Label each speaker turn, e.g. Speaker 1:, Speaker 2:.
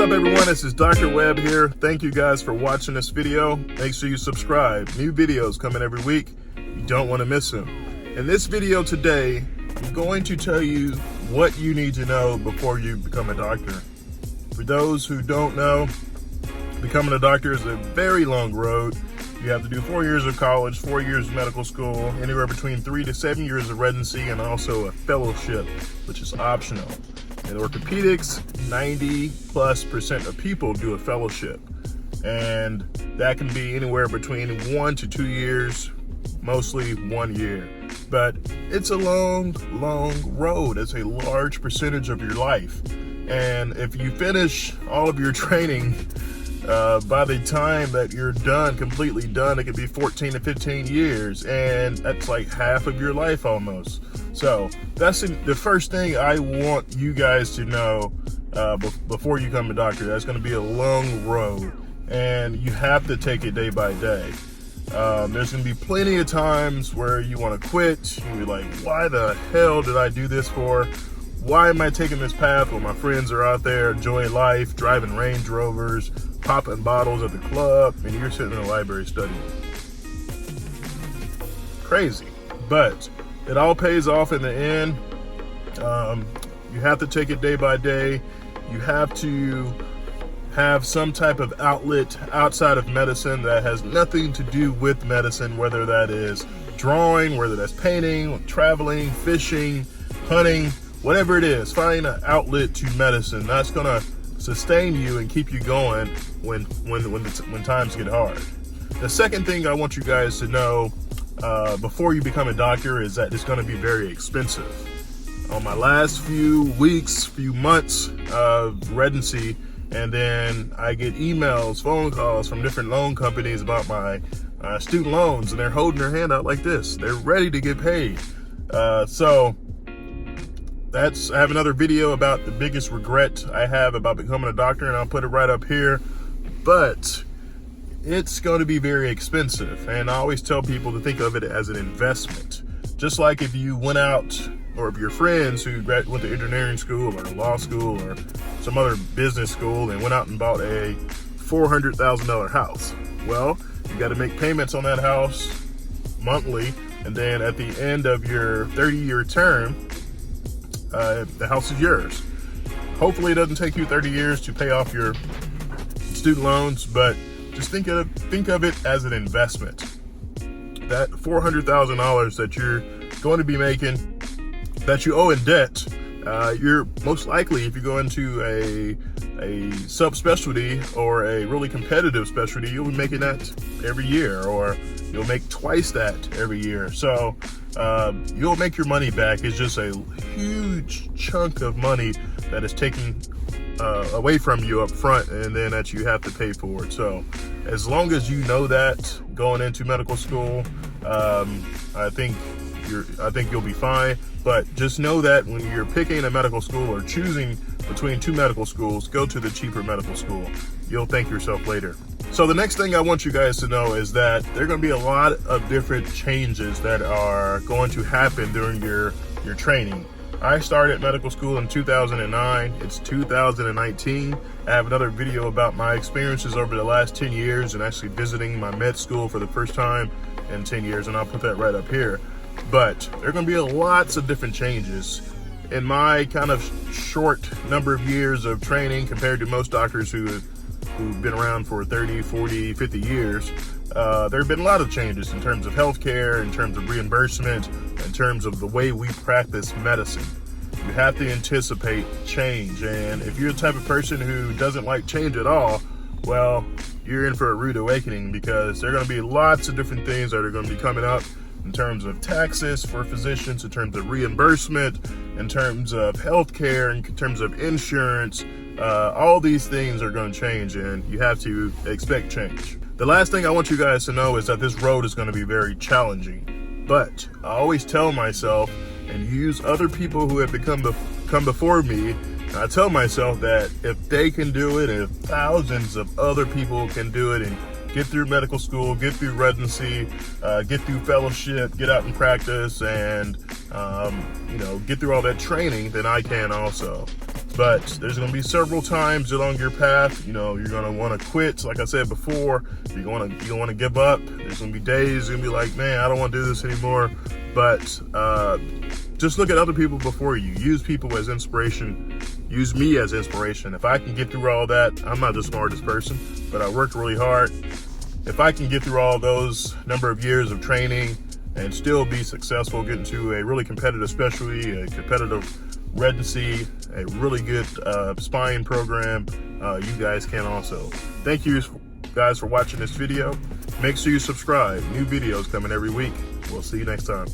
Speaker 1: up, everyone? This is Dr. Webb here. Thank you guys for watching this video. Make sure you subscribe. New videos coming every week. You don't want to miss them. In this video today, I'm going to tell you what you need to know before you become a doctor. For those who don't know, becoming a doctor is a very long road. You have to do 4 years of college, 4 years of medical school, anywhere between 3 to 7 years of residency, and also a fellowship, which is optional. In orthopedics, 90+% of people do a fellowship, and that can be anywhere between 1 to 2 years, mostly 1 year. But it's a long road. It's a large percentage of your life. And if you finish all of your training, by the time that you're done, completely done, it could be 14 to 15 years, and that's like half of your life almost. So that's the first thing I want you guys to know before you become a doctor. That's going to be a long road, and you have to take it day by day. There's going to be plenty of times where you want to quit. You'll be like, why the hell did I do this for? Why am I taking this path when my friends are out there enjoying life, driving Range Rovers, popping bottles at the club, and you're sitting in the library studying? Crazy. But it all pays off in the end. You have to take it day by day. You have to have some type of outlet outside of medicine that has nothing to do with medicine, whether that is drawing, whether that's painting, traveling, fishing, hunting, whatever it is. Find an outlet to medicine that's gonna sustain you and keep you going when times get hard. The second thing I want you guys to know before you become a doctor is that it's going to be very expensive. On my last few weeks, few months of residency, and then I get emails, phone calls from different loan companies about my student loans, and they're holding their hand out like this. They're ready to get paid. So I have another video about the biggest regret I have about becoming a doctor, and I'll put it right up here. But it's going to be very expensive, and I always tell people to think of it as an investment. Just like if you went out, or if your friends who went to engineering school or law school or some other business school and went out and bought a $400,000 house. Well, you got to make payments on that house monthly, and then at the end of your 30-year term, the house is yours. Hopefully it doesn't take you 30 years to pay off your student loans, but just think of it as an investment. That $400,000 that you're going to be making, that you owe in debt, you're most likely, if you go into a subspecialty or a really competitive specialty, you'll be making that every year, or you'll make twice that every year. So you'll make your money back. It's just a huge chunk of money that is taken away from you up front, and then that you have to pay for it. So as long as you know that going into medical school, I think you'll be fine. But just know that when you're picking a medical school or choosing between two medical schools, go to the cheaper medical school. You'll thank yourself later. So the next thing I want you guys to know is that there are going to be a lot of different changes that are going to happen during your training. I started medical school in 2009. It's 2019. I have another video about my experiences over the last 10 years and actually visiting my med school for the first time in 10 years, and I'll put that right up here. But there are going to be lots of different changes. In my kind of short number of years of training compared to most doctors who've been around for 30, 40, 50 years, there have been a lot of changes in terms of healthcare, in terms of reimbursement, in terms of the way we practice medicine. You have to anticipate change, and if you're the type of person who doesn't like change at all, well, you're in for a rude awakening, because there are going to be lots of different things that are going to be coming up in terms of taxes for physicians, in terms of reimbursement, in terms of healthcare, in terms of insurance. All these things are going to change, and you have to expect change. The last thing I want you guys to know is that this road is going to be very challenging. But I always tell myself, and use other people who have come before me, and I tell myself that if they can do it, and if thousands of other people can do it, and get through medical school, get through residency, get through fellowship, get out and practice, and get through all that training, then I can also. But there's going to be several times along your path, you know, you're going to want to quit. Like I said before, you don't want to give up. There's going to be days you're going to be like, man, I don't want to do this anymore. But just look at other people before you. Use people as inspiration. Use me as inspiration. If I can get through all that, I'm not the smartest person, but I worked really hard. If I can get through all those number of years of training and still be successful, get into a really competitive specialty, a competitive residency, a really good spine program, you guys can also. Thank you guys for watching this video. Make sure you subscribe. New videos coming every week. We'll see you next time.